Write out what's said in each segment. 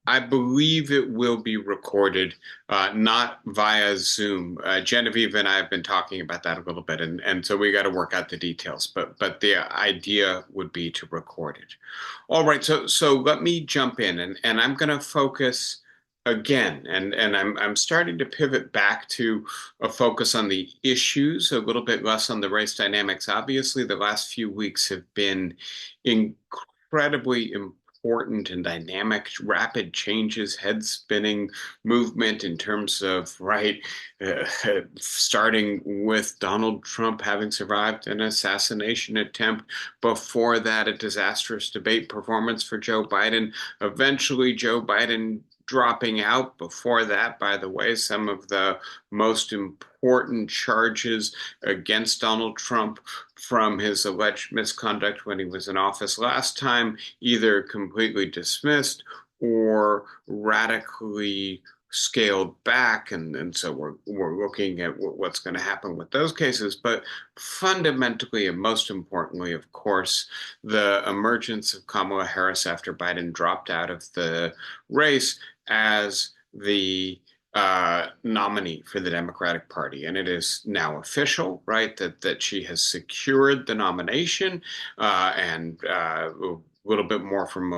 I believe it will be recorded, not via Zoom. Genevieve and I have been talking about that a little bit, and so we got to work out the details. But the idea would be to record it. All right, so let me jump in, and I'm going to focus again, and I'm starting to pivot back to a focus on the issues, a little bit less on the race dynamics. Obviously, the last few weeks have been incredibly important and dynamic, rapid changes, head spinning movement in terms of, right, uh, starting with Donald Trump having survived an assassination attempt. Before that, a disastrous debate performance for Joe Biden. Eventually, Joe Biden dropping out. Before that, by the way, some of the most important charges against Donald Trump from his alleged misconduct when he was in office last time, either completely dismissed or radically scaled back, and so we're looking at what's going to happen with those cases. But fundamentally, and most importantly, of course, the emergence of Kamala Harris after Biden dropped out of the race as the nominee for the Democratic Party, and it is now official, right, that she has secured the nomination, and a little bit more from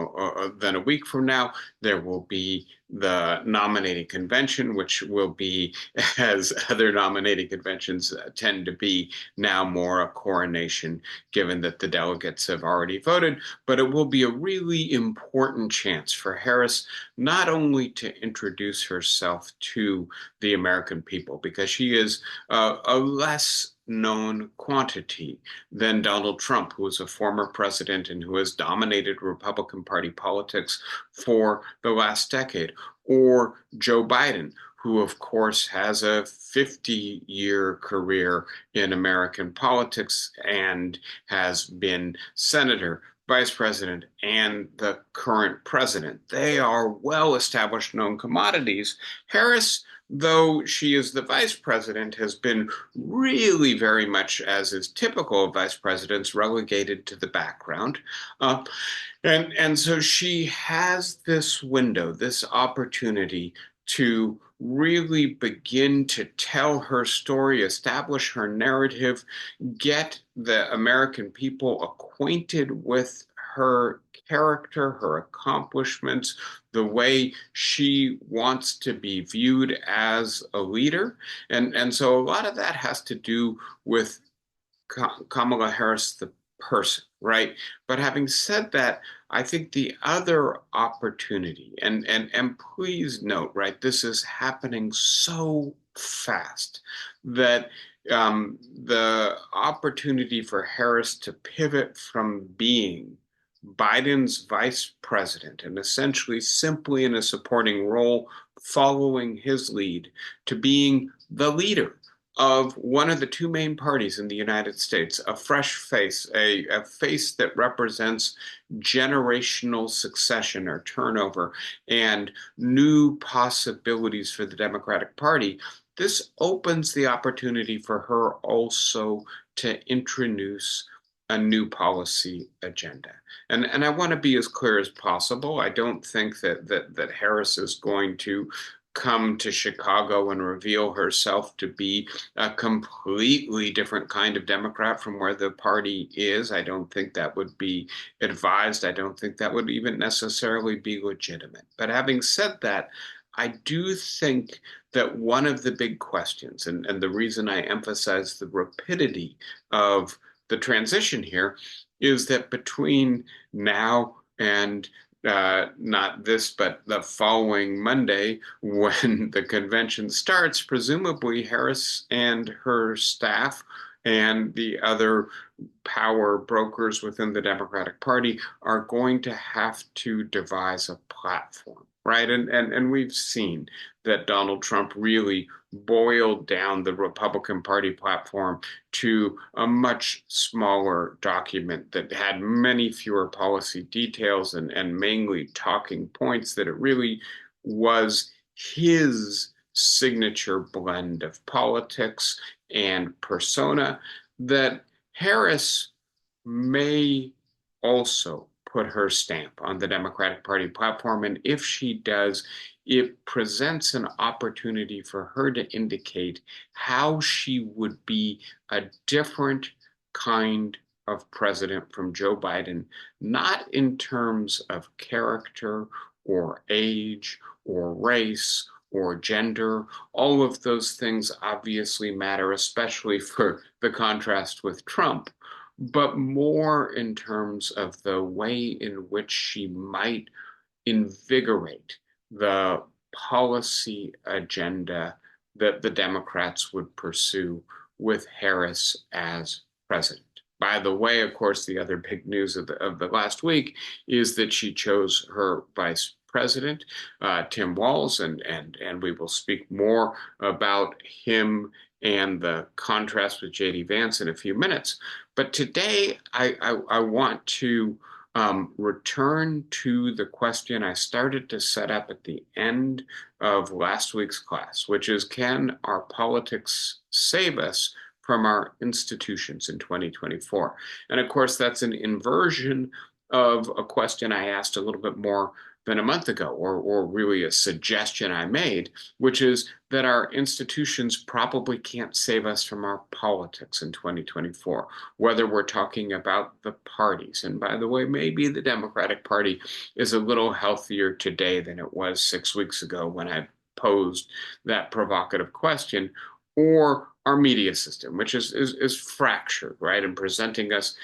than a week from now, there will be the nominating convention, which will be, as other nominating conventions tend to be, now more a coronation, given that the delegates have already voted. But it will be a really important chance for Harris not only to introduce herself to the American people, because she is a less known quantity than Donald Trump, who is a former president and who has dominated Republican Party politics for the last decade, or Joe Biden, who, of course, has a 50-year career in American politics and has been senator, vice president, and the current president. They are well-established known commodities. Harris, though she is the vice president, has been really very much, as is typical of vice presidents, relegated to the background. Uh, and so she has this window, this opportunity to really begin to tell her story, establish her narrative, get the American people acquainted with her character, her accomplishments, the way she wants to be viewed as a leader. And so a lot of that has to do with Kamala Harris, the person, right? But having said that, I think the other opportunity, and please note, right, this is happening so fast that the opportunity for Harris to pivot from being Biden's vice president and essentially simply in a supporting role following his lead to being the leader of one of the two main parties in the United States, a fresh face, a face that represents generational succession or turnover and new possibilities for the Democratic Party. This opens the opportunity for her also to introduce a new policy agenda. And I want to be as clear as possible. I don't think that Harris is going to come to Chicago and reveal herself to be a completely different kind of Democrat from where the party is. I don't think that would be advised. I don't think that would even necessarily be legitimate. But having said that, I do think that one of the big questions, and the reason I emphasize the rapidity of the transition here, is that between now and not this, but the following Monday, when the convention starts, presumably Harris and her staff and the other power brokers within the Democratic Party are going to have to devise a platform, right? And we've seen that Donald Trump really boiled down the Republican Party platform to a much smaller document that had many fewer policy details and mainly talking points, that it really was his signature blend of politics and persona that Harris may also put her stamp on the Democratic Party platform. And if she does, it presents an opportunity for her to indicate how she would be a different kind of president from Joe Biden, not in terms of character or age or race or gender. All of those things obviously matter, especially for the contrast with Trump, but more in terms of the way in which she might invigorate the policy agenda that the Democrats would pursue with Harris as president. By the way, of course, the other big news of the last week is that she chose her vice president, Tim Walz, and we will speak more about him and the contrast with J.D. Vance in a few minutes. But today, I want to return to the question I started to set up at the end of last week's class, which is, can our politics save us from our institutions in 2024? And of course, that's an inversion of a question I asked a little bit more than a month ago, or really a suggestion I made, which is that our institutions probably can't save us from our politics in 2024, whether we're talking about the parties. And by the way, maybe the Democratic Party is a little healthier today than it was 6 weeks ago when I posed that provocative question, or our media system, which is fractured, right, and presenting us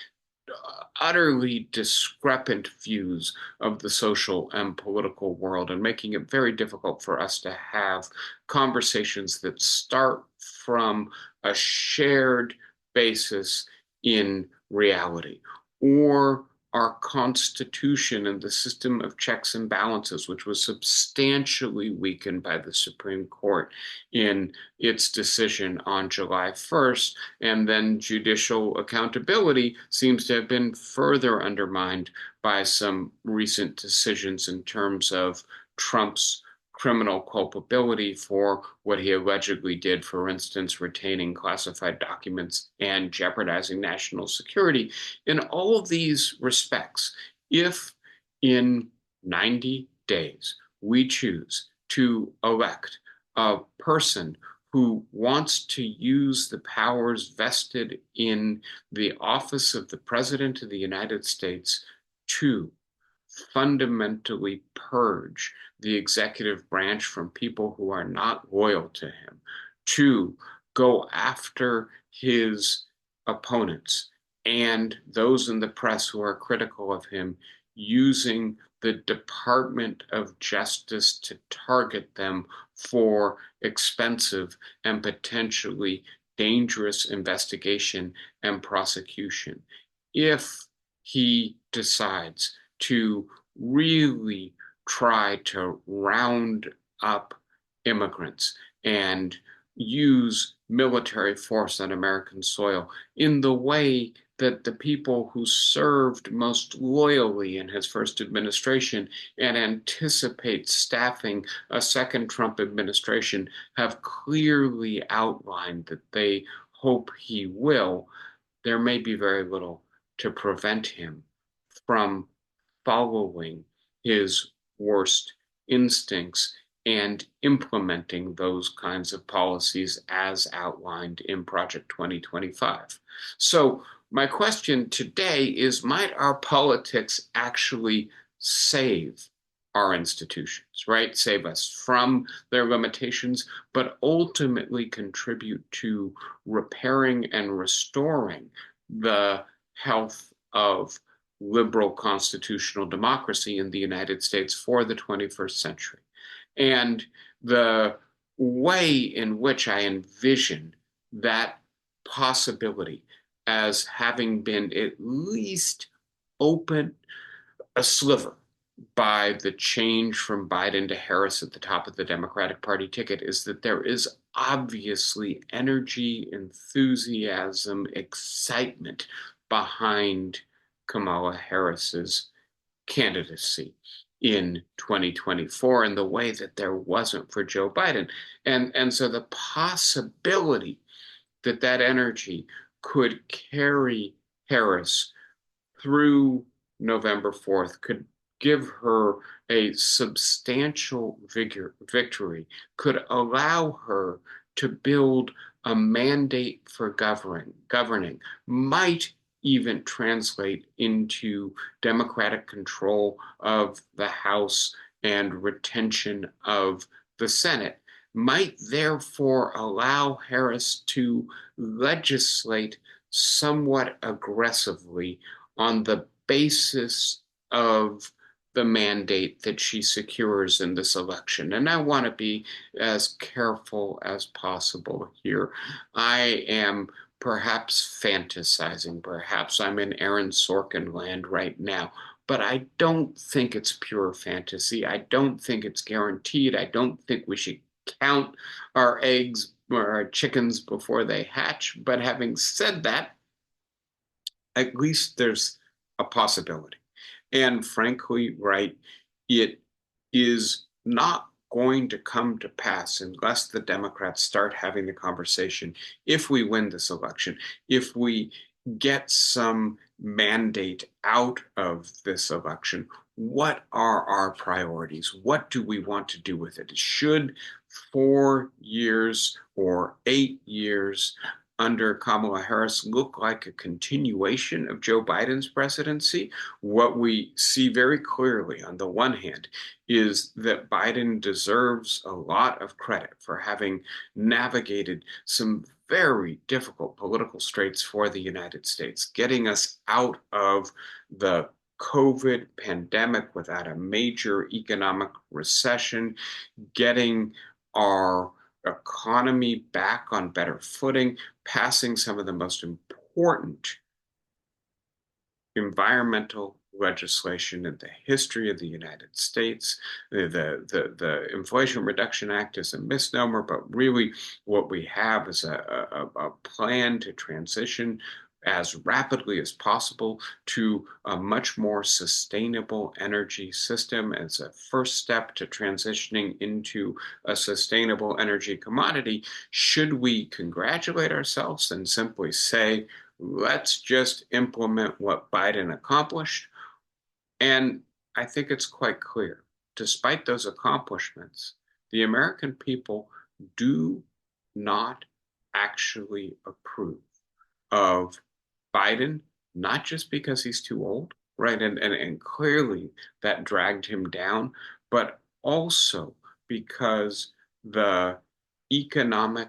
utterly discrepant views of the social and political world, and making it very difficult for us to have conversations that start from a shared basis in reality, or our Constitution and the system of checks and balances, which was substantially weakened by the Supreme Court in its decision on July 1st. And then judicial accountability seems to have been further undermined by some recent decisions in terms of Trump's criminal culpability for what he allegedly did, for instance, retaining classified documents and jeopardizing national security. In all of these respects, if in 90 days we choose to elect a person who wants to use the powers vested in the office of the President of the United States to fundamentally purge the executive branch from people who are not loyal to him, to go after his opponents and those in the press who are critical of him, using the Department of Justice to target them for expensive and potentially dangerous investigation and prosecution. If he decides to really try to round up immigrants and use military force on American soil in the way that the people who served most loyally in his first administration and anticipate staffing a second Trump administration have clearly outlined that they hope he will, there may be very little to prevent him from following his worst instincts and implementing those kinds of policies as outlined in Project 2025. So my question today is, might our politics actually save our institutions, right? Save us from their limitations, but ultimately contribute to repairing and restoring the health of liberal constitutional democracy in the United States for the 21st century. And the way in which I envision that possibility as having been at least open a sliver by the change from Biden to Harris at the top of the Democratic Party ticket is that there is obviously energy, enthusiasm, excitement behind Kamala Harris's candidacy in 2024 in the way that there wasn't for Joe Biden. And so the possibility that energy could carry Harris through November 4th could give her a substantial victory, could allow her to build a mandate for governing, might even translate into Democratic control of the House and retention of the Senate, might therefore allow Harris to legislate somewhat aggressively on the basis of the mandate that she secures in this election. And I want to be as careful as possible here. I am perhaps fantasizing, perhaps I'm in Aaron Sorkin land right now, but I don't think it's pure fantasy. I don't think it's guaranteed. I don't think we should count our eggs or our chickens before they hatch. But having said that, at least there's a possibility. And frankly, right, it is not going to come to pass unless the Democrats start having the conversation. If we win this election, if we get some mandate out of this election, what are our priorities? What do we want to do with it? Should 4 years or 8 years under Kamala Harris look like a continuation of Joe Biden's presidency? What we see very clearly, on the one hand, is that Biden deserves a lot of credit for having navigated some very difficult political straits for the United States, getting us out of the COVID pandemic without a major economic recession, getting our economy back on better footing, passing some of the most important environmental legislation in the history of the United States. The Inflation Reduction Act is a misnomer, but really what we have is a plan to transition as rapidly as possible to a much more sustainable energy system as a first step to transitioning into a sustainable energy commodity. Should we congratulate ourselves and simply say, let's just implement what Biden accomplished? And I think it's quite clear, despite those accomplishments, the American people do not actually approve of Biden, not just because he's too old, right? And clearly that dragged him down, but also because the economic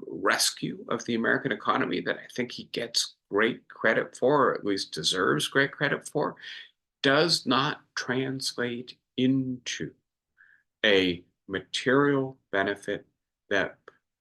rescue of the American economy that I think he gets great credit for, or at least deserves great credit for, does not translate into a material benefit that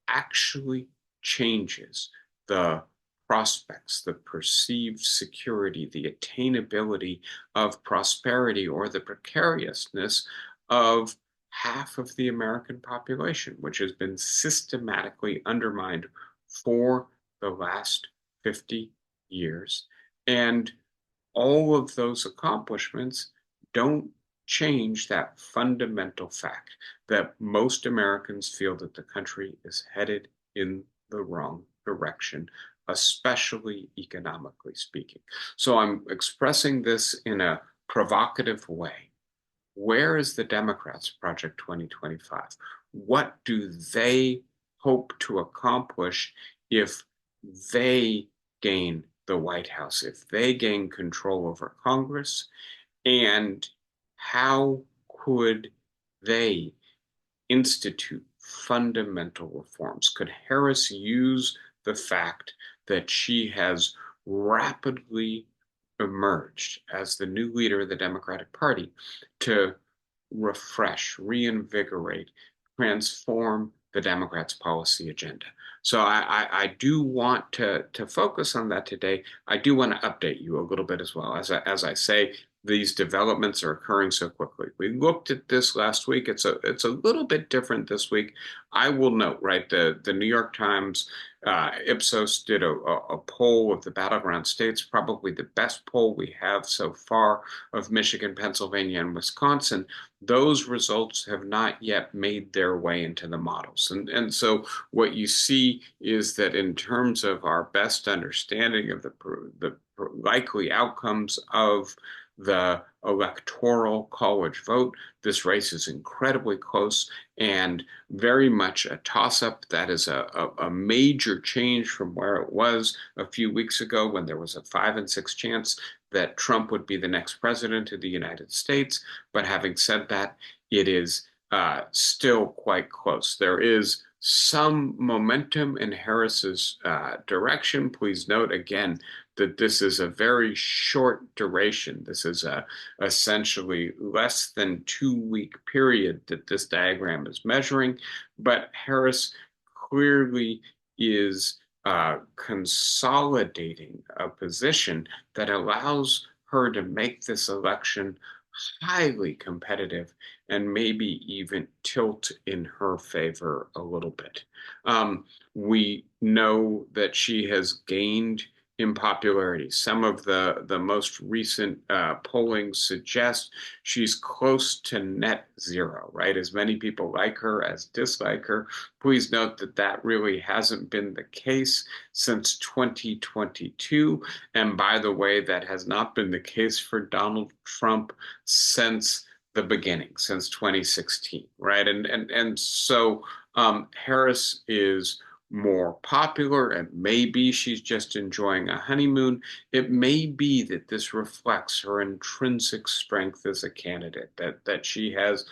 actually changes the prospects, the perceived security, the attainability of prosperity, or the precariousness of half of the American population, which has been systematically undermined for the last 50 years. And all of those accomplishments don't change that fundamental fact that most Americans feel that the country is headed in the wrong direction, especially economically speaking. So I'm expressing this in a provocative way. Where is the Democrats' Project 2025? What do they hope to accomplish if they gain the White House, if they gain control over Congress? And how could they institute fundamental reforms? Could Harris use the fact that she has rapidly emerged as the new leader of the Democratic Party to refresh, reinvigorate, transform the Democrats' policy agenda? So I do want to focus on that today. I do want to update you a little bit as well. As I say, these developments are occurring so quickly. We looked at this last week. It's a little bit different this week. I will note, right, the New York Times Ipsos did a poll of the battleground states, probably the best poll we have so far of Michigan, Pennsylvania, and Wisconsin. Those results have not yet made their way into the models. And so what you see is that in terms of our best understanding of the likely outcomes of the electoral college vote, this race is incredibly close and very much a toss-up. That is a major change from where it was a few weeks ago when there was a 5 in 6 chance that Trump would be the next president of the United States. But having said that, it is still quite close. There is some momentum in Harris's direction. Please note again that this is a very short duration. This is a essentially less than 2 week period that this diagram is measuring. But Harris clearly is consolidating a position that allows her to make this election highly competitive and maybe even tilt in her favor a little bit. We know that she has gained in popularity. Some of the most recent polling suggests she's close to net zero, right? As many people like her as dislike her. Please note that that really hasn't been the case since 2022. And by the way, that has not been the case for Donald Trump since the beginning, since 2016, right? And so Harris is more popular, and maybe she's just enjoying a honeymoon. It may be that this reflects her intrinsic strength as a candidate, that she has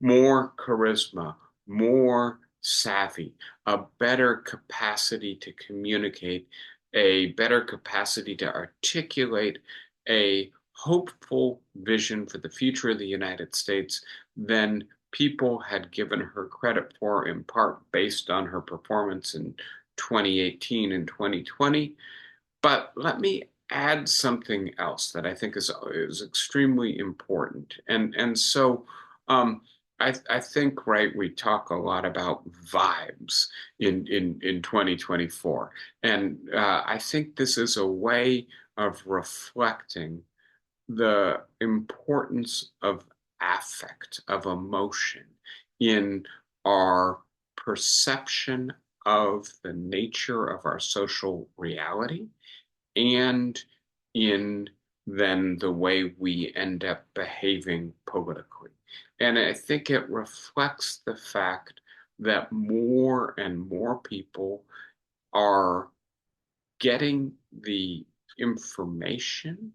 more charisma, more savvy, a better capacity to communicate, a better capacity to articulate a hopeful vision for the future of the United States than people had given her credit for, in part based on her performance in 2018 and 2020. But let me add something else that I think is extremely important. And so I think, right, we talk a lot about vibes in 2024. And I think this is a way of reflecting the importance of affect, of emotion in our perception of the nature of our social reality and in then the way we end up behaving politically. And I think it reflects the fact that more and more people are getting the information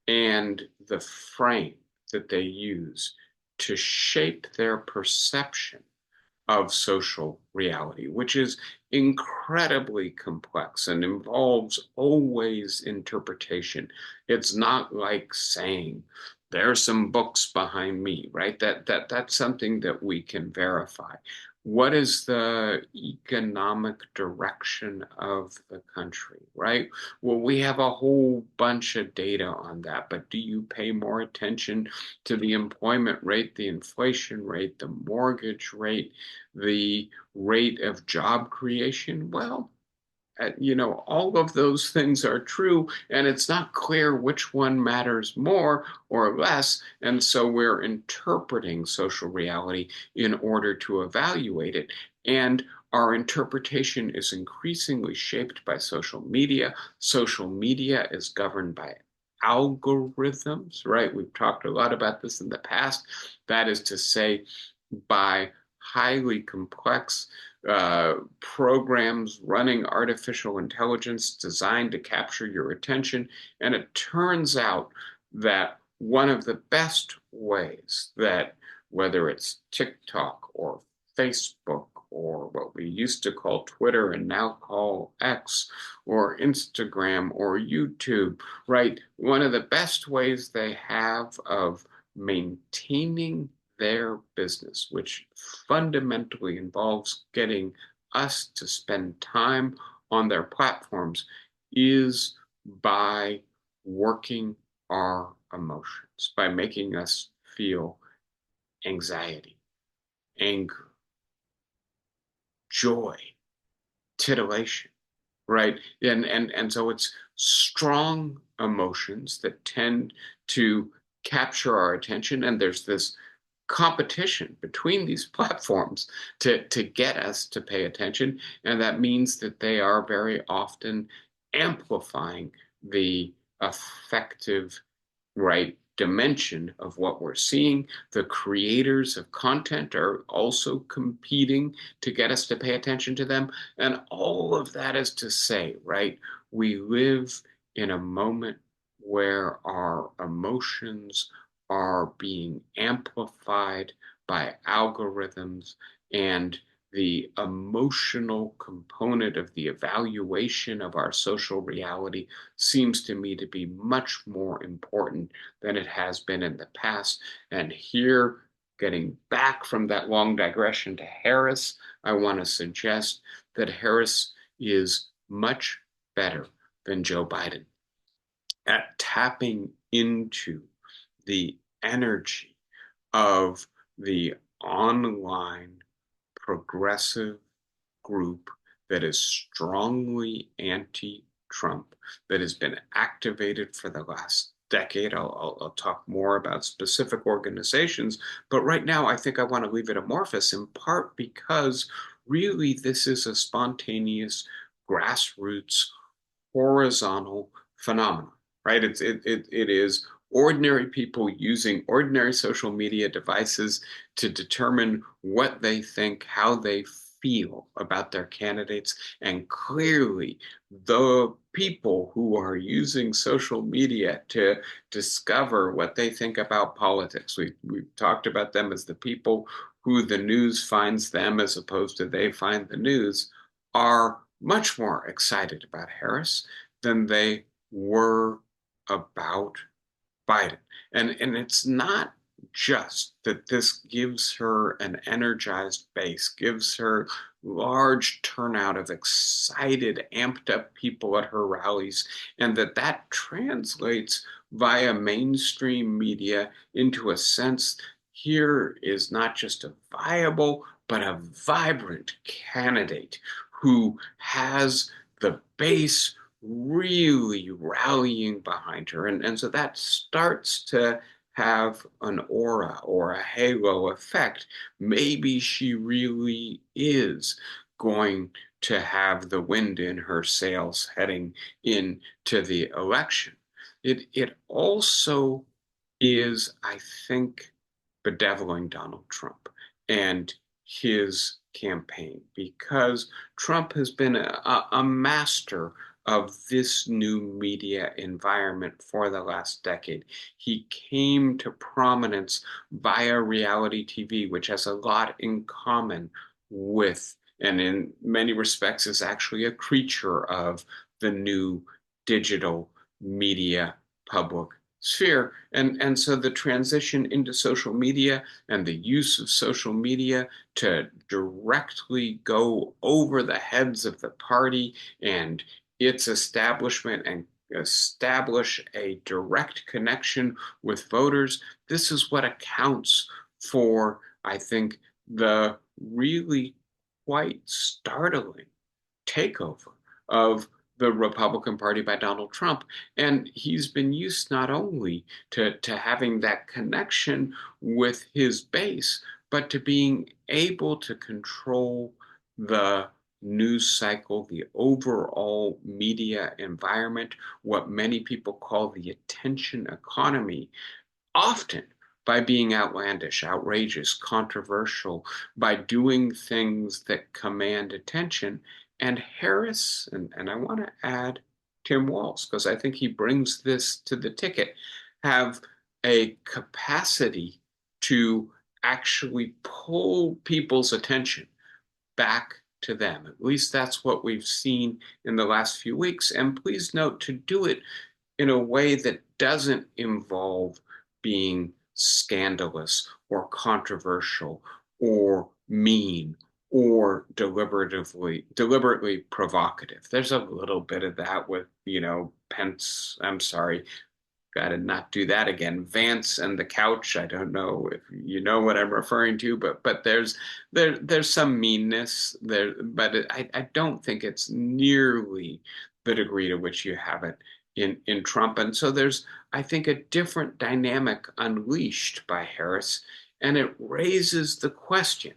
and the frame that they use to shape their perception of social reality, which is incredibly complex and involves always interpretation. It's not like saying, there's some books behind me, right? That's something that we can verify. What is the economic direction of the country, right? Well, we have a whole bunch of data on that, but do you pay more attention to the employment rate, the inflation rate, the mortgage rate, the rate of job creation? Well, all of those things are true, and it's not clear which one matters more or less. And so we're interpreting social reality in order to evaluate it. And our interpretation is increasingly shaped by social media. Social media is governed by algorithms, right? We've talked a lot about this in the past. That is to say, by highly complex programs running artificial intelligence designed to capture your attention. And it turns out that one of the best ways that, whether it's TikTok or Facebook or what we used to call Twitter and now call X or Instagram or YouTube, right? One of the best ways they have of maintaining their business, which fundamentally involves getting us to spend time on their platforms, is by working our emotions by making us feel anxiety, anger, joy, titillation, right? And so it's strong emotions that tend to capture our attention, and there's this competition between these platforms to get us to pay attention, and that means that they are very often amplifying the effective right dimension of what we're seeing. The creators of content are also competing to get us to pay attention to them. And all of that is to say, right, we live in a moment where our emotions are being amplified by algorithms, and the emotional component of the evaluation of our social reality seems to me to be much more important than it has been in the past. And here, getting back from that long digression to Harris, I want to suggest that Harris is much better than Joe Biden at tapping into the energy of the online progressive group that is strongly anti-Trump, that has been activated for the last decade. I'll talk more about specific organizations, but right now I think I want to leave it amorphous, in part because really this is a spontaneous, grassroots, horizontal phenomenon, right? It is ordinary people using ordinary social media devices to determine what they think, how they feel about their candidates. And clearly, the people who are using social media to discover what they think about politics, we've talked about them as the people who the news finds them as opposed to they find the news, are much more excited about Harris than they were about Biden. And it's not just that this gives her an energized base, gives her large turnout of excited, amped up people at her rallies, and that translates via mainstream media into a sense here is not just a viable, but a vibrant candidate who has the base really rallying behind her. And so that starts to have an aura or a halo effect. Maybe she really is going to have the wind in her sails heading into the election. It also is, I think, bedeviling Donald Trump and his campaign, because Trump has been a master of this new media environment for the last decade. He came to prominence via reality TV, which has a lot in common with, and in many respects is actually a creature of, the new digital media public sphere. And so the transition into social media and the use of social media to directly go over the heads of the party and its establishment and establish a direct connection with voters. This is what accounts for, I think, the really quite startling takeover of the Republican Party by Donald Trump. And he's been used not only to having that connection with his base, but to being able to control the news cycle, the overall media environment, what many people call the attention economy, often by being outlandish, outrageous, controversial, by doing things that command attention. And Harris, and I want to add Tim Walz, because I think he brings this to the ticket, have a capacity to actually pull people's attention back to them. At least that's what we've seen in the last few weeks. And please note, to do it in a way that doesn't involve being scandalous or controversial or mean or deliberately provocative. There's a little bit of that with, Pence, I'm sorry, got to not do that again. Vance and the couch. I don't know if you know what I'm referring to, but there's some meanness there, but I don't think it's nearly the degree to which you have it in Trump. And so there's, I think, a different dynamic unleashed by Harris, and it raises the question,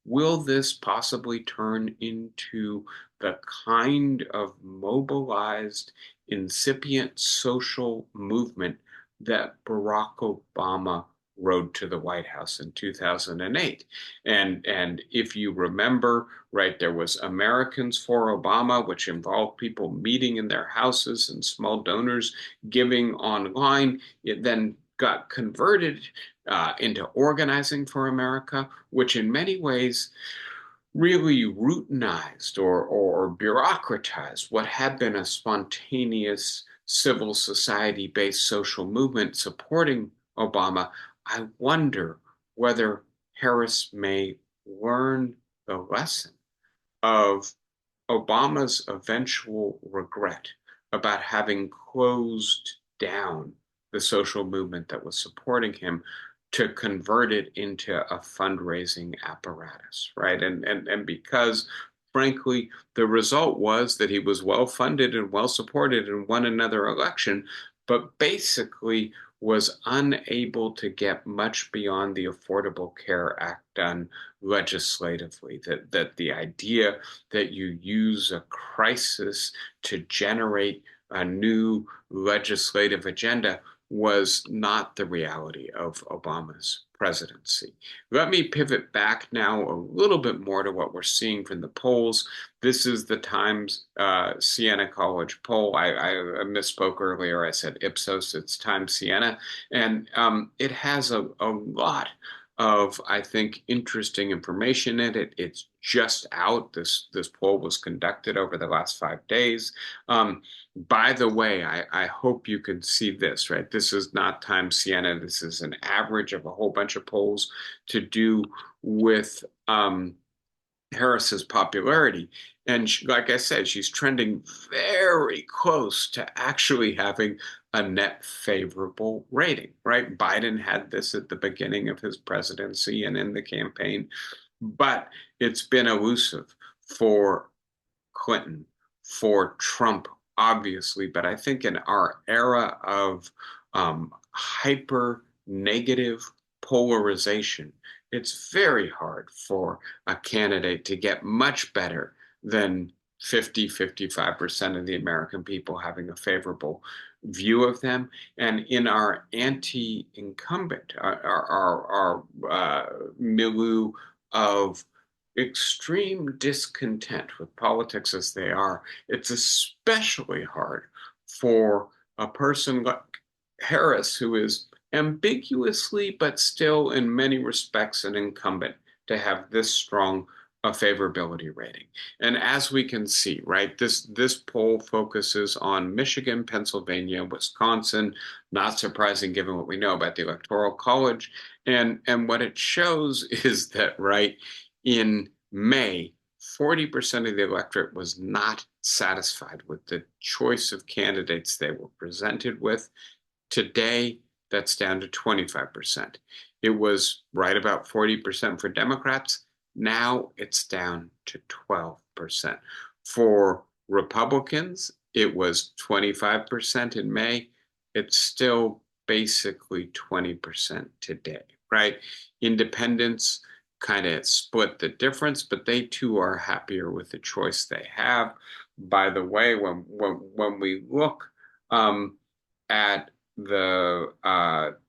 will this possibly turn into the kind of mobilized, incipient social movement that Barack Obama rode to the White House in 2008? And if you remember, right, there was Americans for Obama, which involved people meeting in their houses and small donors giving online. It then got converted into Organizing for America, which in many ways really routinized or bureaucratized what had been a spontaneous civil society based social movement supporting Obama. I wonder whether Harris may learn the lesson of Obama's eventual regret about having closed down the social movement that was supporting him to convert it into a fundraising apparatus, right? And because frankly, the result was that he was well funded and well supported and won another election, but basically was unable to get much beyond the Affordable Care Act done legislatively. That the idea that you use a crisis to generate a new legislative agenda was not the reality of Obama's presidency. Let me pivot back now a little bit more to what we're seeing from the polls. This is the Times Siena College poll. I misspoke earlier. I said Ipsos. It's Times Siena. And it has a lot of, I think, interesting information in it. It's just out. This poll was conducted over the last 5 days. By the way, I hope you can see this, right? This is not Times Siena. This is an average of a whole bunch of polls to do with Harris's popularity. And she, like I said, she's trending very close to actually having a net favorable rating, right? Biden had this at the beginning of his presidency and in the campaign, but it's been elusive for Clinton, for Trump, obviously. But I think in our era of hyper negative polarization, it's very hard for a candidate to get much better than 55% of the American people having a favorable view of them. And in our anti-incumbent, our milieu of extreme discontent with politics as they are, it's especially hard for a person like Harris, who is ambiguously but still in many respects an incumbent, to have this strong a favorability rating. And as we can see, right, this poll focuses on Michigan, Pennsylvania, Wisconsin, not surprising given what we know about the Electoral College. And what it shows is that, right, in May, 40% of the electorate was not satisfied with the choice of candidates they were presented with. Today, that's down to 25%. It was right about 40% for Democrats. Now it's down to 12%. For Republicans, it was 25% in May. It's still basically 20% today, right? Independents kind of split the difference, but they too are happier with the choice they have. By the way, when we look at the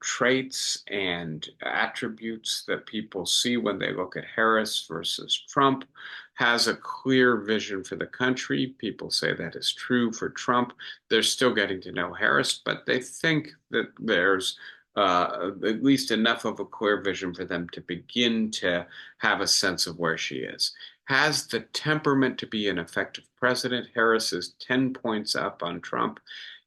traits and attributes that people see when they look at Harris versus Trump, has a clear vision for the country. People say that is true for Trump. They're still getting to know Harris, but they think that there's at least enough of a clear vision for them to begin to have a sense of where she is. Has the temperament to be an effective president. Harris is 10 points up on Trump.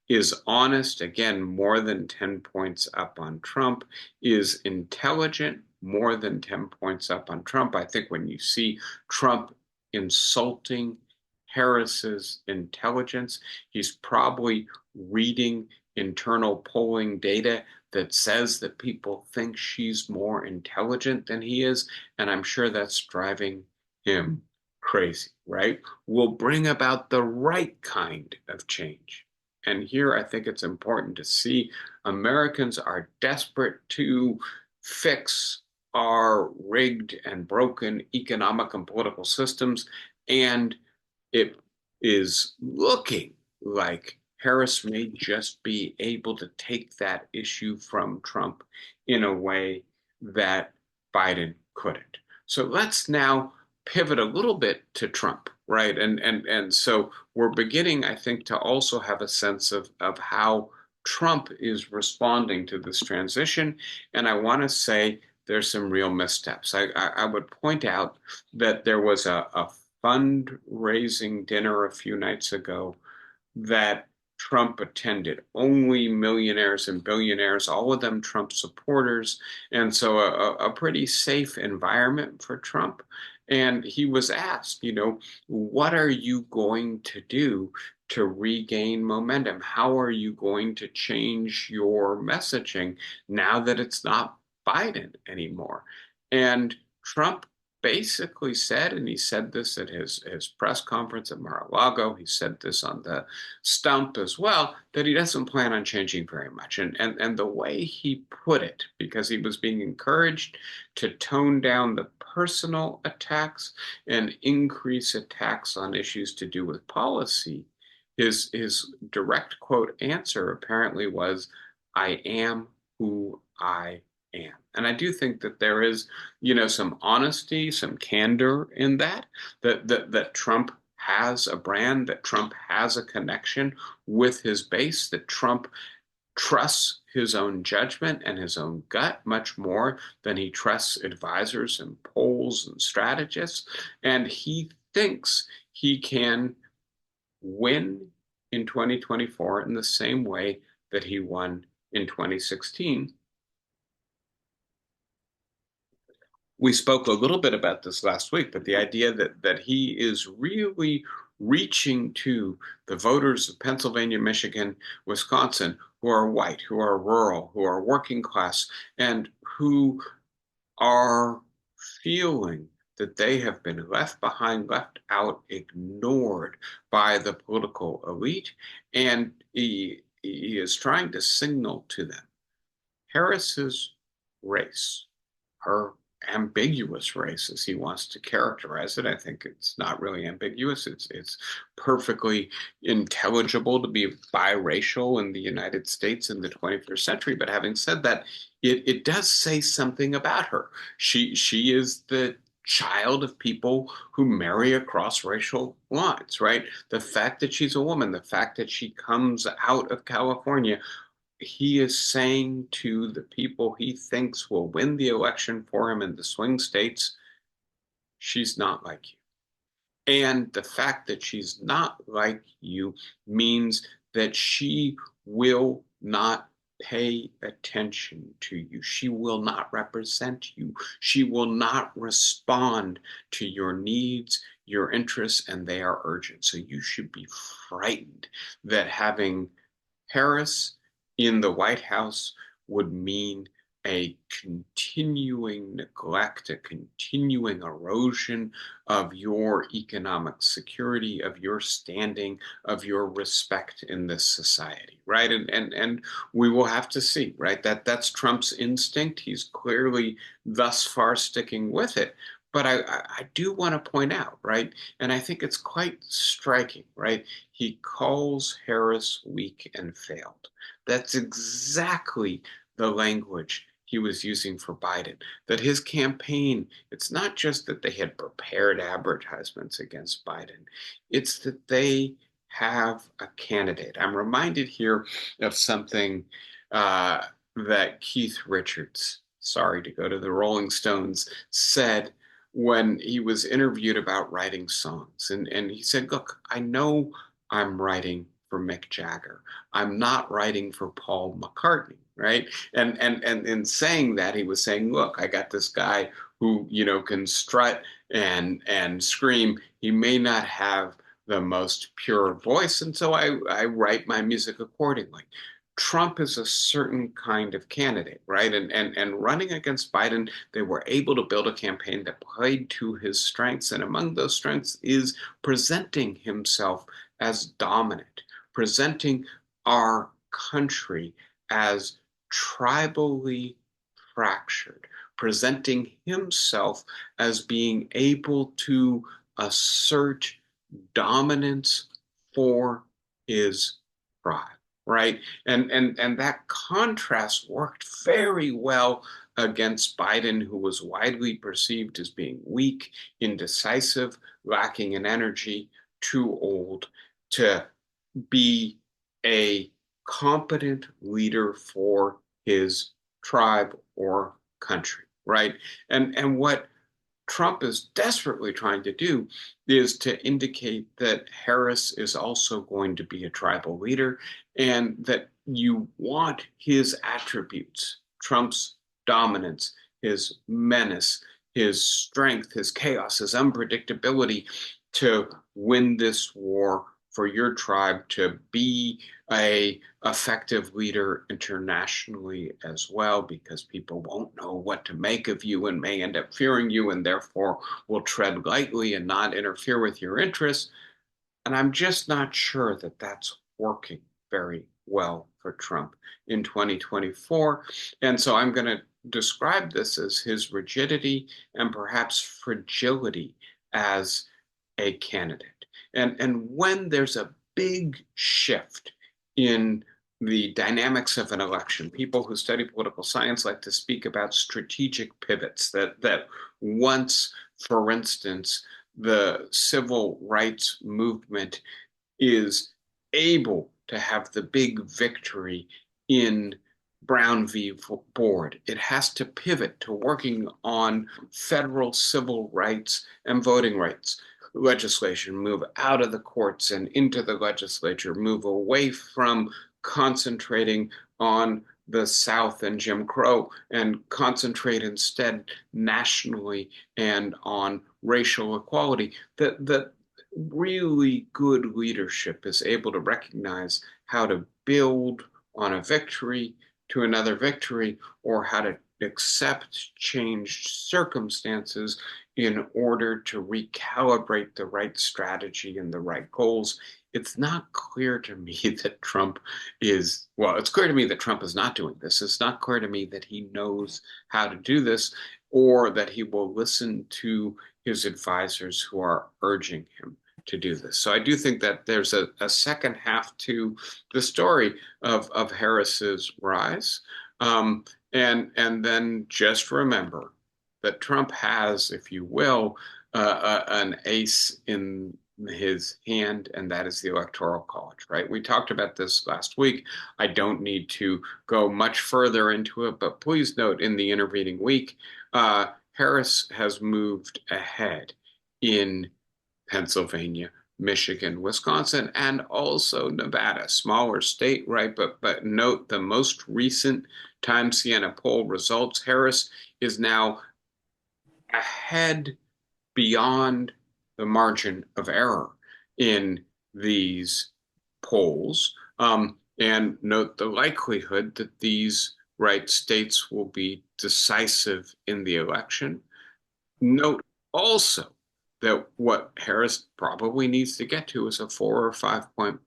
Is honest, again, more than 10 points up on Trump. Is intelligent, more than 10 points up on Trump. I think when you see Trump insulting Harris's intelligence, he's probably reading internal polling data that says that people think she's more intelligent than he is, and I'm sure that's driving him crazy, right? Will bring about the right kind of change. And here I think it's important to see Americans are desperate to fix our rigged and broken economic and political systems. And it is looking like Harris may just be able to take that issue from Trump in a way that Biden couldn't. So let's now pivot a little bit to Trump, right? And so we're beginning, I think, to also have a sense of how Trump is responding to this transition. And I want to say there's some real missteps. I would point out that there was a fundraising dinner a few nights ago that Trump attended. Only millionaires and billionaires, all of them Trump supporters. And so a pretty safe environment for Trump. And he was asked, what are you going to do to regain momentum? How are you going to change your messaging now that it's not Biden anymore? And Trump basically said, and he said this at his press conference at Mar-a-Lago, he said this on the stump as well, that he doesn't plan on changing very much. And the way he put it, because he was being encouraged to tone down the personal attacks and increase attacks on issues to do with policy, his direct quote answer apparently was, "I am who I am." And I do think that there is, some honesty, some candor in that Trump has a brand, that Trump has a connection with his base, that Trump trusts his own judgment and his own gut much more than he trusts advisors and polls and strategists. And he thinks he can win in 2024 in the same way that he won in 2016. We spoke a little bit about this last week, but the idea that he is really reaching to the voters of Pennsylvania, Michigan, Wisconsin, who are white, who are rural, who are working class, and who are feeling that they have been left behind, left out, ignored by the political elite. And he is trying to signal to them Harris's race, her ambiguous race, as he wants to characterize it. I think it's not really ambiguous. It's perfectly intelligible to be biracial in the United States in the 21st century. But having said that, it does say something about her. She is the child of people who marry across racial lines, right? The fact that she's a woman, the fact that she comes out of California, he is saying to the people he thinks will win the election for him in the swing states, she's not like you. And the fact that she's not like you means that she will not pay attention to you. She will not represent you. She will not respond to your needs, your interests, and they are urgent. So you should be frightened that having Harris in the White House would mean a continuing neglect, a continuing erosion of your economic security, of your standing, of your respect in this society, right? And we will have to see, right? That's Trump's instinct. He's clearly thus far sticking with it. But I do want to point out, right? And I think it's quite striking, right? He calls Harris weak and failed. That's exactly the language he was using for Biden. That his campaign, it's not just that they had prepared advertisements against Biden, it's that they have a candidate. I'm reminded here of something that Keith Richards, sorry to go to the Rolling Stones, said when he was interviewed about writing songs. And he said, look, I know I'm writing for Mick Jagger. I'm not writing for Paul McCartney, right? And in saying that, he was saying, look, I got this guy who, can strut and scream. He may not have the most pure voice, and so I write my music accordingly. Trump is a certain kind of candidate, right? And running against Biden, they were able to build a campaign that played to his strengths. And among those strengths is presenting himself as dominant, presenting our country as tribally fractured, presenting himself as being able to assert dominance for his tribe, right? And that contrast worked very well against Biden, who was widely perceived as being weak, indecisive, lacking in energy, too old to be a competent leader for his tribe or country, right? And what Trump is desperately trying to do is to indicate that Harris is also going to be a tribal leader and that you want his attributes, Trump's dominance, his menace, his strength, his chaos, his unpredictability to win this war for your tribe to be a effective leader internationally as well, because people won't know what to make of you and may end up fearing you and therefore will tread lightly and not interfere with your interests. And I'm just not sure that that's working very well for Trump in 2024. And so I'm going to describe this as his rigidity and perhaps fragility as a candidate. And when there's a big shift in the dynamics of an election, people who study political science like to speak about strategic pivots that once, for instance, the civil rights movement is able to have the big victory in Brown v. Board. It has to pivot to working on federal civil rights and voting rights legislation, move out of the courts and into the legislature, move away from concentrating on the South and Jim Crow and concentrate instead nationally and on racial equality. That really good leadership is able to recognize how to build on a victory to another victory, or how to accept changed circumstances in order to recalibrate the right strategy and the right goals. It's not clear to me that Trump is, well, it's clear to me that Trump is not doing this. It's not clear to me that he knows how to do this or that he will listen to his advisors who are urging him to do this. So I do think that there's a second half to the story of Harris's rise. And then just remember that Trump has, if you will, an ace in his hand, and that is the Electoral College, right? We talked about this last week. I don't need to go much further into it, but please note in the intervening week, Harris has moved ahead in Pennsylvania, Michigan, Wisconsin, and also Nevada. Smaller state, right? But note the most recent Time Siena poll results. Harris is now ahead beyond the margin of error in these polls. And note the likelihood that these right states will be decisive in the election. Note also that what Harris probably needs to get to is a 4 or 5 point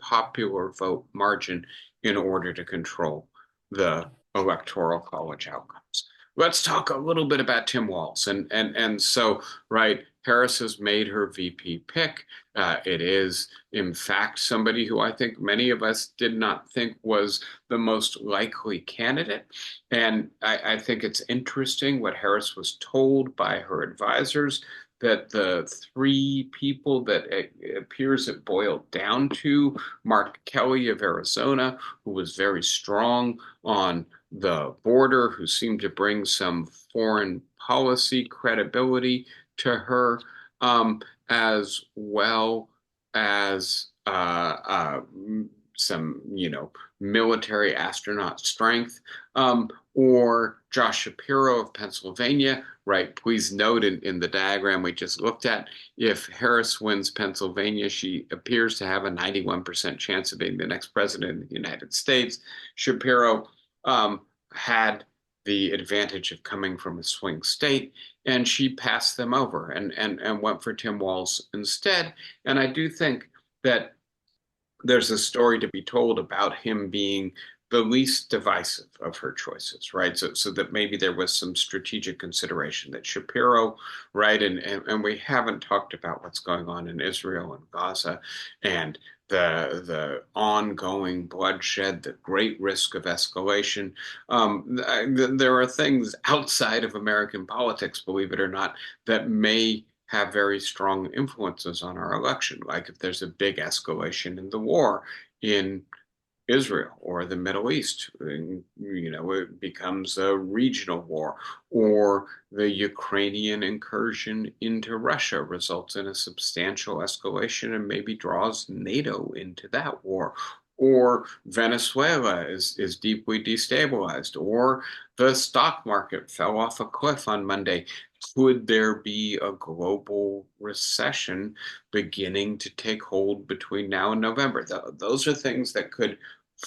popular vote margin in order to control the Electoral College outcomes. Let's talk a little bit about Tim Walz. And so, right, Harris has made her VP pick. It is, in fact, somebody who I think many of us did not think was the most likely candidate. And I think it's interesting what Harris was told by her advisors, that the three people that it appears it boiled down to, Mark Kelly of Arizona, who was very strong on the border, who seemed to bring some foreign policy credibility to her, as well as some military astronaut strength, or Josh Shapiro of Pennsylvania, right? Please note in the diagram we just looked at, if Harris wins Pennsylvania, she appears to have a 91% chance of being the next president of the United States. Shapiro had the advantage of coming from a swing state, and she passed them over and went for Tim Walz instead. And I do think that there's a story to be told about him being the least divisive of her choices, right? So that maybe there was some strategic consideration that Shapiro, right? And we haven't talked about what's going on in Israel and Gaza and the ongoing bloodshed, the great risk of escalation. There are things outside of American politics, believe it or not, that may have very strong influences on our election. Like if there's a big escalation in the war in Israel or the Middle East, it becomes a regional war, or the Ukrainian incursion into Russia results in a substantial escalation and maybe draws NATO into that war. Or Venezuela is deeply destabilized, or the stock market fell off a cliff on Monday. Could there be a global recession beginning to take hold between now and November? Those are things that could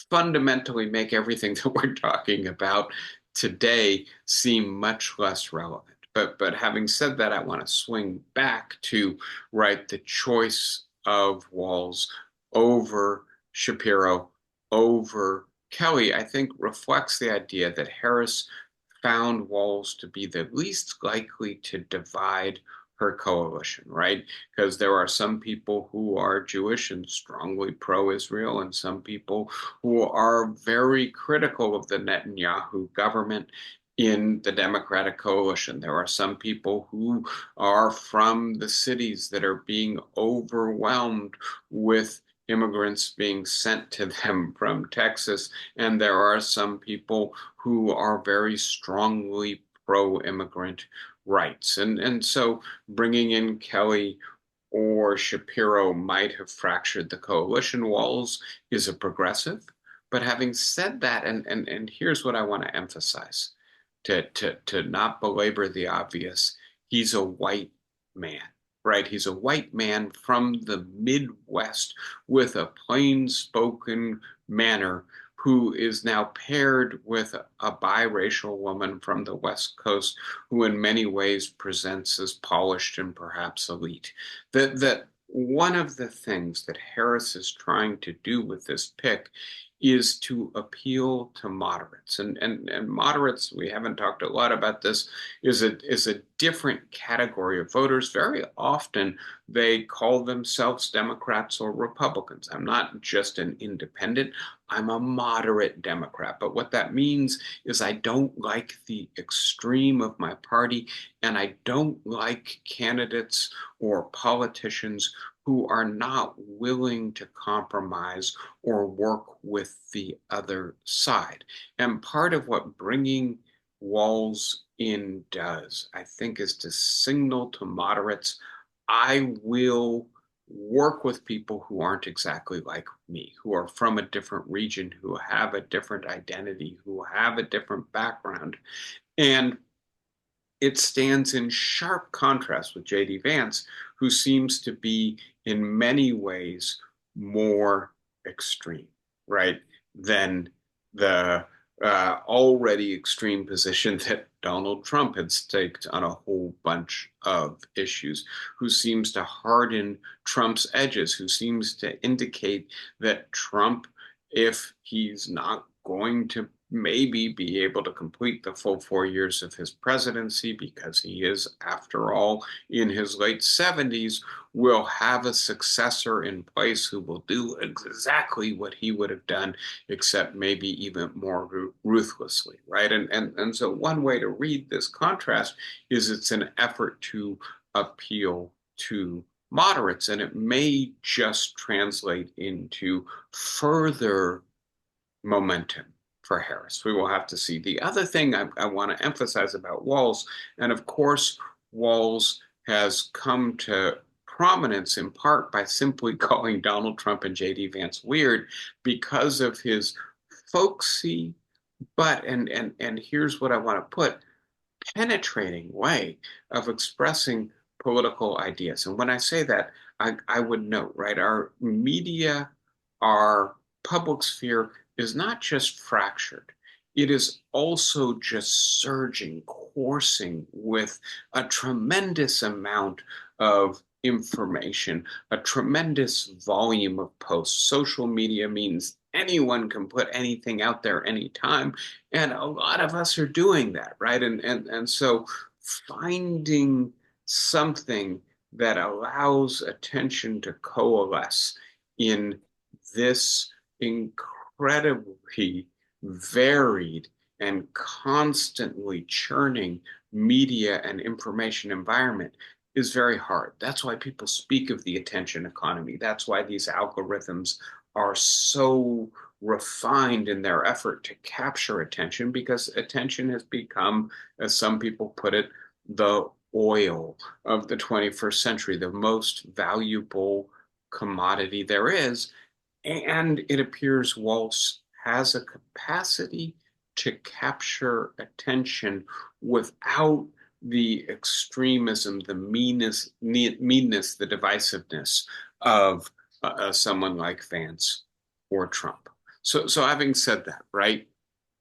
fundamentally make everything that we're talking about today seem much less relevant. But having said that, I want to swing back to right the choice of Walz over Shapiro over Kelly, I think reflects the idea that Harris found Walz to be the least likely to divide her coalition, right? Because there are some people who are Jewish and strongly pro-Israel, and some people who are very critical of the Netanyahu government in the Democratic coalition. There are some people who are from the cities that are being overwhelmed with immigrants being sent to them from Texas, and there are some people who are very strongly pro-immigrant rights. And so bringing in Kelly or Shapiro might have fractured the coalition. Walz is a progressive. But having said that, and here's what I want to emphasize to not belabor the obvious, he's a white man, right? He's a white man from the Midwest with a plain-spoken manner who is now paired with a biracial woman from the West Coast who in many ways presents as polished and perhaps elite. That one of the things that Harris is trying to do with this pick is to appeal to moderates. And moderates, we haven't talked a lot about this, is a different category of voters. Very often they call themselves Democrats or Republicans. I'm not just an independent, I'm a moderate Democrat. But what that means is I don't like the extreme of my party, and I don't like candidates or politicians who are not willing to compromise or work with the other side. And part of what bringing Walz in does, I think, is to signal to moderates, I will work with people who aren't exactly like me, who are from a different region, who have a different identity, who have a different background. And it stands in sharp contrast with J.D. Vance, who seems to be in many ways more extreme, right, than the already extreme position that Donald Trump had staked on a whole bunch of issues, who seems to harden Trump's edges, who seems to indicate that Trump, if he's not going to maybe be able to complete the full 4 years of his presidency, because he is, after all, in his late 70s, will have a successor in place who will do exactly what he would have done, except maybe even more ruthlessly, right? And so one way to read this contrast is it's an effort to appeal to moderates, and it may just translate into further momentum for Harris. We will have to see. The other thing I want to emphasize about Walz, and of course, Walz has come to prominence in part by simply calling Donald Trump and J.D. Vance weird because of his folksy, but and here's what I want to put, penetrating way of expressing political ideas. And when I say that, I would note, right, our media, our public sphere is not just fractured. It is also just surging, coursing with a tremendous amount of information, a tremendous volume of posts. Social media means anyone can put anything out there anytime. And a lot of us are doing that, right? And so finding something that allows attention to coalesce in this incredibly varied and constantly churning media and information environment is very hard. That's why people speak of the attention economy. That's why these algorithms are so refined in their effort to capture attention, because attention has become, as some people put it, the oil of the 21st century, the most valuable commodity there is. And it appears Walz has a capacity to capture attention without the extremism, the meanness, the divisiveness of someone like Vance or Trump. So having said that, right,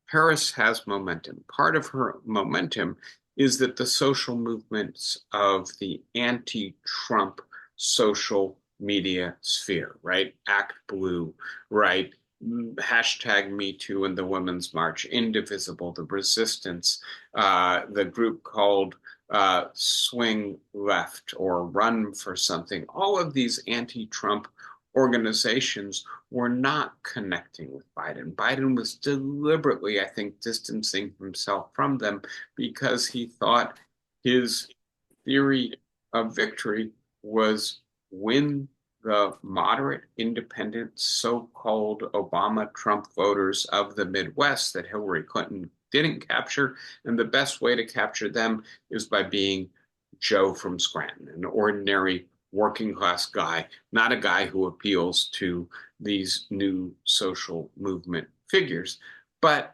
Harris has momentum. Part of her momentum is that the social movements of the anti-Trump social media sphere, right? Act Blue, right? Hashtag Me Too and the Women's March, Indivisible, the Resistance, the group called Swing Left or Run for Something. All of these anti-Trump organizations were not connecting with Biden. Biden was deliberately, I think, distancing himself from them because he thought his theory of victory was win the moderate, independent, so-called Obama-Trump voters of the Midwest that Hillary Clinton didn't capture. And the best way to capture them is by being Joe from Scranton, an ordinary working class guy, not a guy who appeals to these new social movement figures. But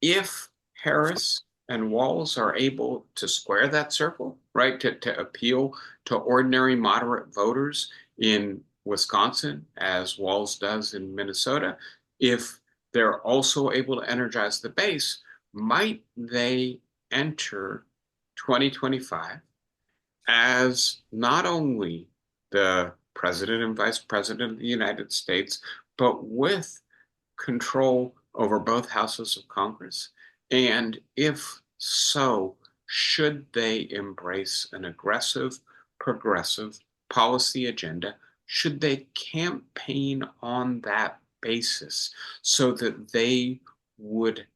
if Harris and Walz are able to square that circle, right, to appeal to ordinary moderate voters in Wisconsin, as Walz does in Minnesota, if they're also able to energize the base, might they enter 2025 as not only the president and vice president of the United States, but with control over both houses of Congress? And if so, should they embrace an aggressive, progressive policy agenda? Should they campaign on that basis so that they would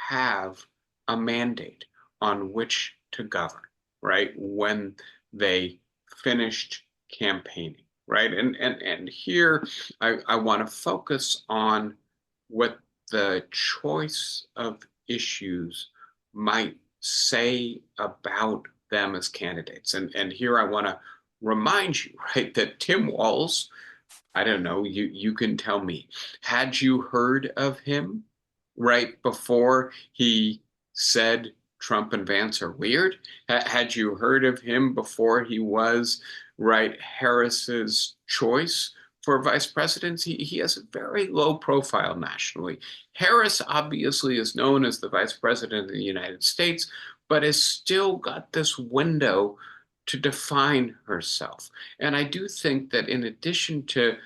have a mandate on which to govern, right, when they finished campaigning, right? And here I want to focus on what the choice of issues might say about them as candidates. And here I want to remind you, right, that Tim Walz, I don't know, you can tell me, had you heard of him right before he said Trump and Vance are weird? Had you heard of him before he was, right, Harris's choice for vice presidency? He has a very low profile nationally. Harris obviously is known as the vice president of the United States, but has still got this window to define herself. And I do think that in addition to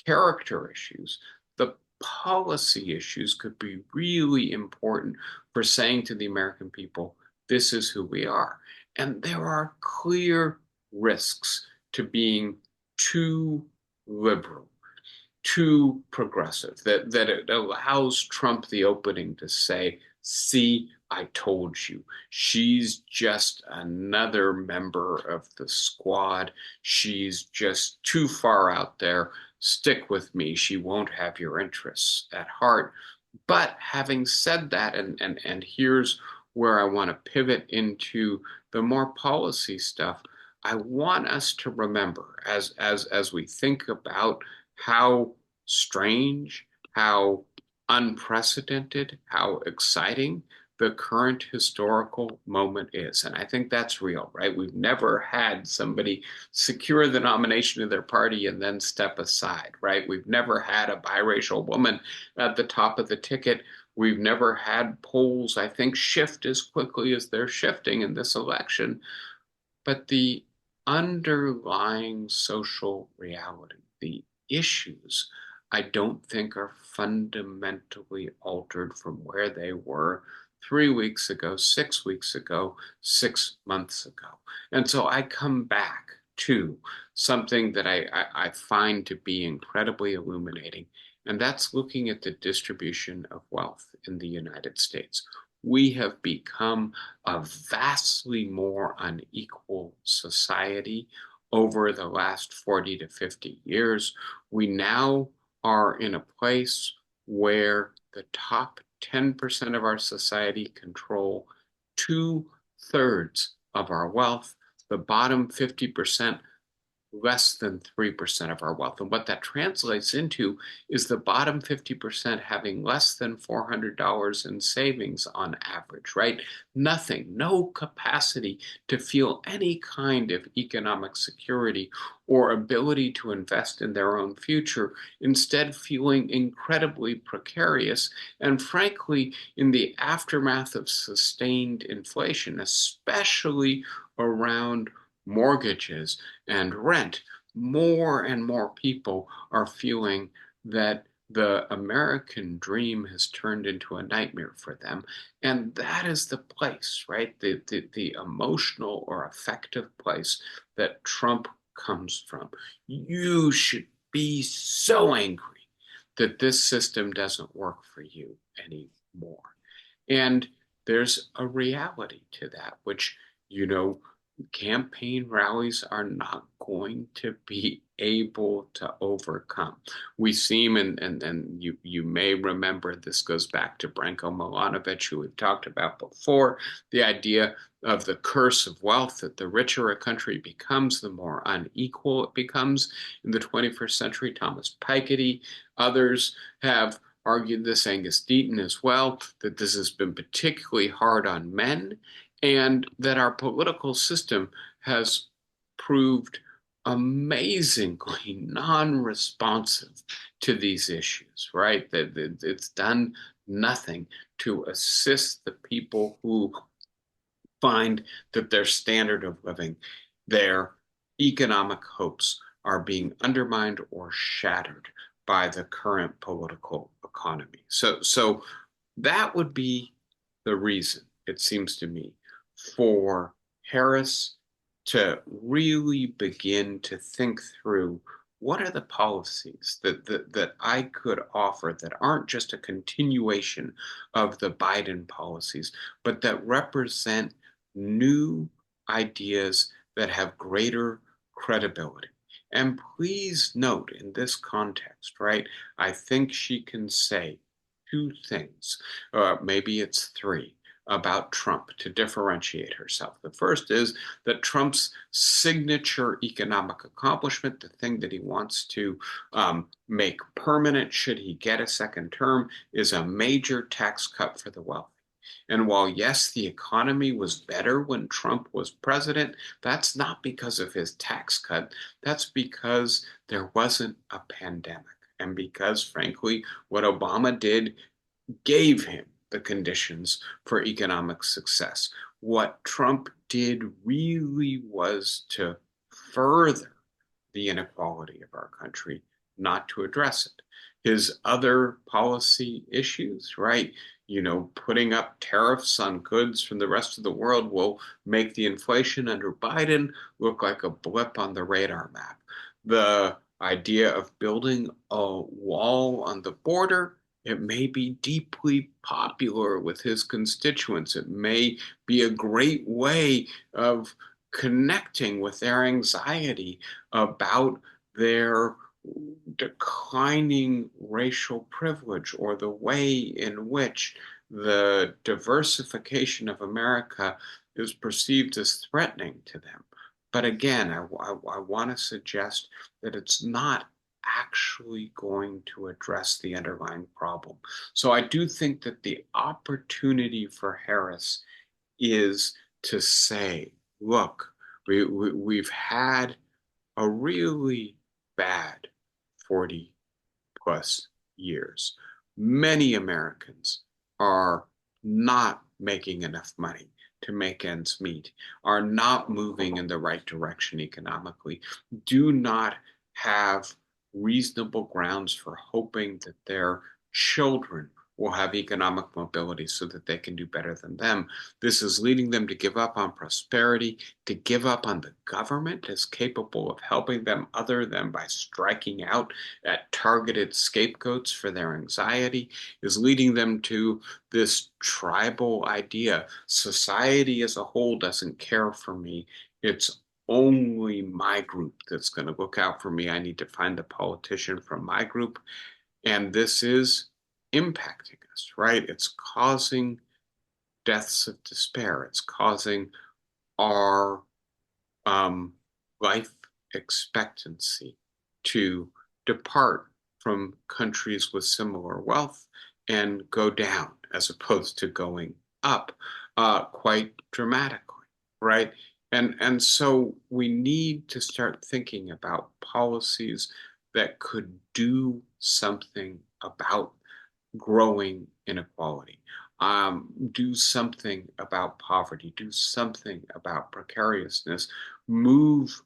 character issues, the policy issues could be really important for saying to the American people, this is who we are. And there are clear risks to being too liberal, too progressive, that it allows Trump the opening to say, see, I told you, she's just another member of the squad. She's just too far out there. Stick with me. She won't have your interests at heart. But having said that, and here's where I want to pivot into the more policy stuff, I want us to remember as we think about how strange, how unprecedented, how exciting the current historical moment is. And I think that's real, right? We've never had somebody secure the nomination of their party and then step aside, right? We've never had a biracial woman at the top of the ticket. We've never had polls, I think, shift as quickly as they're shifting in this election. But the underlying social reality, the issues, I don't think are fundamentally altered from where they were 3 weeks ago, 6 weeks ago, 6 months ago. And so I come back to something that I find to be incredibly illuminating, and that's looking at the distribution of wealth in the United States. We have become a vastly more unequal society over the last 40 to 50 years. We now are in a place where the top 10% of our society control two-thirds of our wealth. The bottom 50% less than 3% of our wealth. And what that translates into is the bottom 50% having less than $400 in savings on average, right? Nothing, no capacity to feel any kind of economic security or ability to invest in their own future, instead feeling incredibly precarious. And frankly, in the aftermath of sustained inflation, especially around mortgages and rent, more and more people are feeling that the American dream has turned into a nightmare for them. And that is the place, right? The emotional or affective place that Trump comes from. You should be so angry that this system doesn't work for you anymore. And there's a reality to that, which, you know, campaign rallies are not going to be able to overcome. We seem, and you may remember, this goes back to Branko Milanovic, who we've talked about before, the idea of the curse of wealth, that the richer a country becomes, the more unequal it becomes. In the 21st century, Thomas Piketty, others have argued this, Angus Deaton as well, that this has been particularly hard on men, and that our political system has proved amazingly non-responsive to these issues, right? That it's done nothing to assist the people who find that their standard of living, their economic hopes are being undermined or shattered by the current political economy. So that would be the reason, it seems to me, for Harris to really begin to think through what are the policies that I could offer that aren't just a continuation of the Biden policies, but that represent new ideas that have greater credibility. And please note in this context, right, I think she can say two things, maybe it's three, about Trump to differentiate herself. The first is that Trump's signature economic accomplishment, the thing that he wants to make permanent should he get a second term, is a major tax cut for the wealthy. And while, yes, the economy was better when Trump was president, that's not because of his tax cut. That's because there wasn't a pandemic. And because, frankly, what Obama did gave him the conditions for economic success. What Trump did really was to further the inequality of our country, not to address it. His other policy issues, right? You know, putting up tariffs on goods from the rest of the world will make the inflation under Biden look like a blip on the radar map. The idea of building a wall on the border, it may be deeply popular with his constituents. It may be a great way of connecting with their anxiety about their declining racial privilege or the way in which the diversification of America is perceived as threatening to them. But again, I want to suggest that it's not actually going to address the underlying problem. So I do think that the opportunity for Harris is to say, look, we've had a really bad 40 plus years. Many Americans are not making enough money to make ends meet, are not moving in the right direction economically, do not have reasonable grounds for hoping that their children will have economic mobility so that they can do better than them. This is leading them to give up on prosperity, to give up on the government as capable of helping them other than by striking out at targeted scapegoats for their anxiety, is leading them to this tribal idea. Society as a whole doesn't care for me. It's only my group that's going to look out for me. I need to find a politician from my group. And this is impacting us, right? It's causing deaths of despair. It's causing our life expectancy to depart from countries with similar wealth and go down as opposed to going up quite dramatically, right? And so we need to start thinking about policies that could do something about growing inequality, do something about poverty, do something about precariousness, move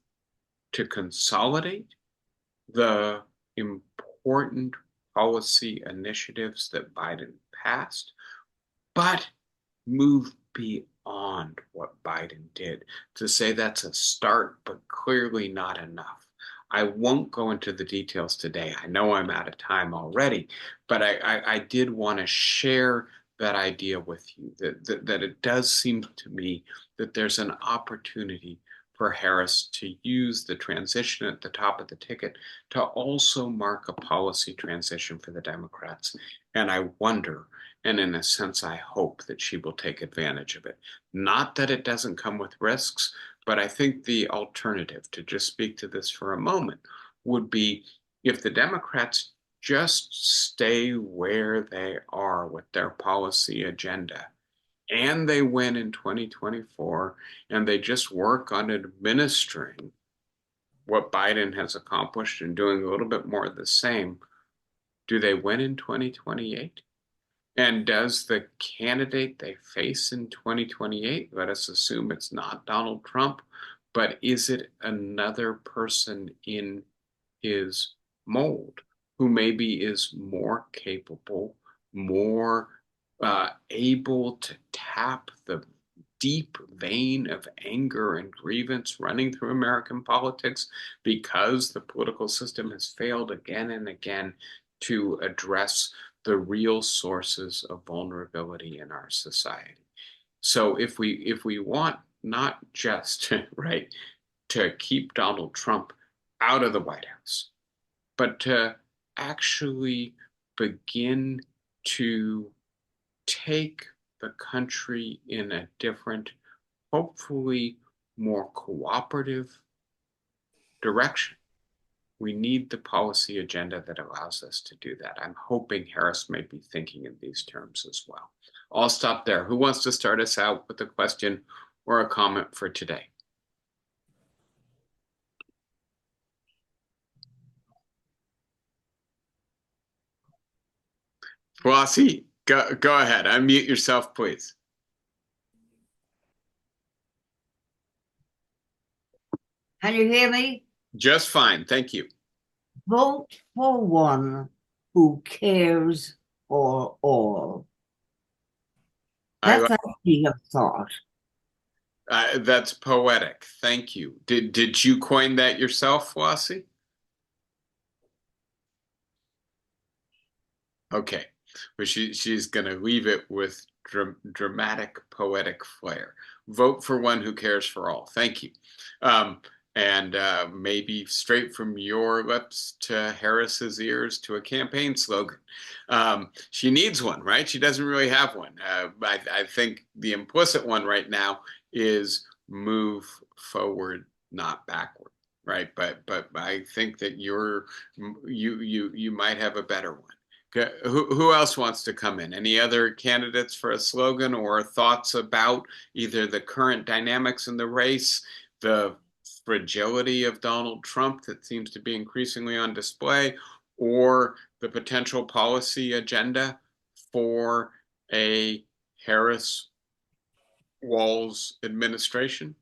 to consolidate the important policy initiatives that Biden passed, but move beyond what Biden did to say that's a start, but clearly not enough. I won't go into the details today. I know I'm out of time already, but I did want to share that idea with you that it does seem to me that there's an opportunity for Harris to use the transition at the top of the ticket to also mark a policy transition for the Democrats. And I wonder, and in a sense, I hope that she will take advantage of it. Not that it doesn't come with risks, but I think the alternative, to just speak to this for a moment, would be if the Democrats just stay where they are with their policy agenda and they win in 2024 and they just work on administering what Biden has accomplished and doing a little bit more of the same, do they win in 2028? And does the candidate they face in 2028, let us assume it's not Donald Trump, but is it another person in his mold who maybe is more capable, more able to tap the deep vein of anger and grievance running through American politics because the political system has failed again and again to address the real sources of vulnerability in our society. So if we want not just right to keep Donald Trump out of the White House, but to actually begin to take the country in a different, hopefully more cooperative direction. We need the policy agenda that allows us to do that. I'm hoping Harris may be thinking in these terms as well. I'll stop there. Who wants to start us out with a question or a comment for today? Flossie, go ahead. Unmute yourself, please. Can you hear me? Just fine. Thank you. Vote for one who cares for all. That's actually a thought. That's poetic. Thank you. Did you coin that yourself, Flossie? Okay. But she's going to leave it with dramatic poetic flair. Vote for one who cares for all. Thank you. And maybe straight from your lips to Harris's ears to a campaign slogan. She needs one, right? She doesn't really have one. I think the implicit one right now is move forward not backward, right? But I think that you might have a better one. Okay, who else wants to come in? Any other candidates for a slogan or thoughts about either the current dynamics in the race, the fragility of Donald Trump that seems to be increasingly on display, or the potential policy agenda for a Harris-Walz administration?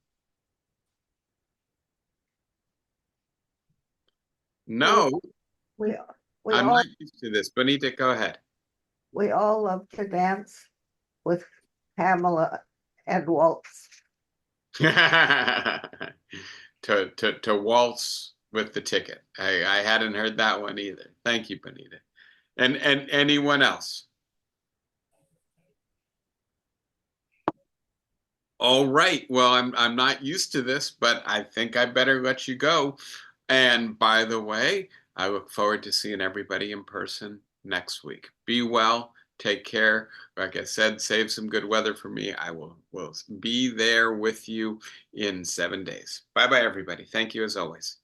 We No, we we I'm all not used to this. Benita, go ahead. we all love to dance with Pamela and Waltz. To waltz with the ticket. I hadn't heard that one either. Thank you, Benita. And anyone else? All right. Well, I'm not used to this, but I think I better let you go. And by the way, I look forward to seeing everybody in person next week. Be well, take care. Like I said, save some good weather for me. I will be there with you in 7 days. Bye bye, everybody. Thank you as always.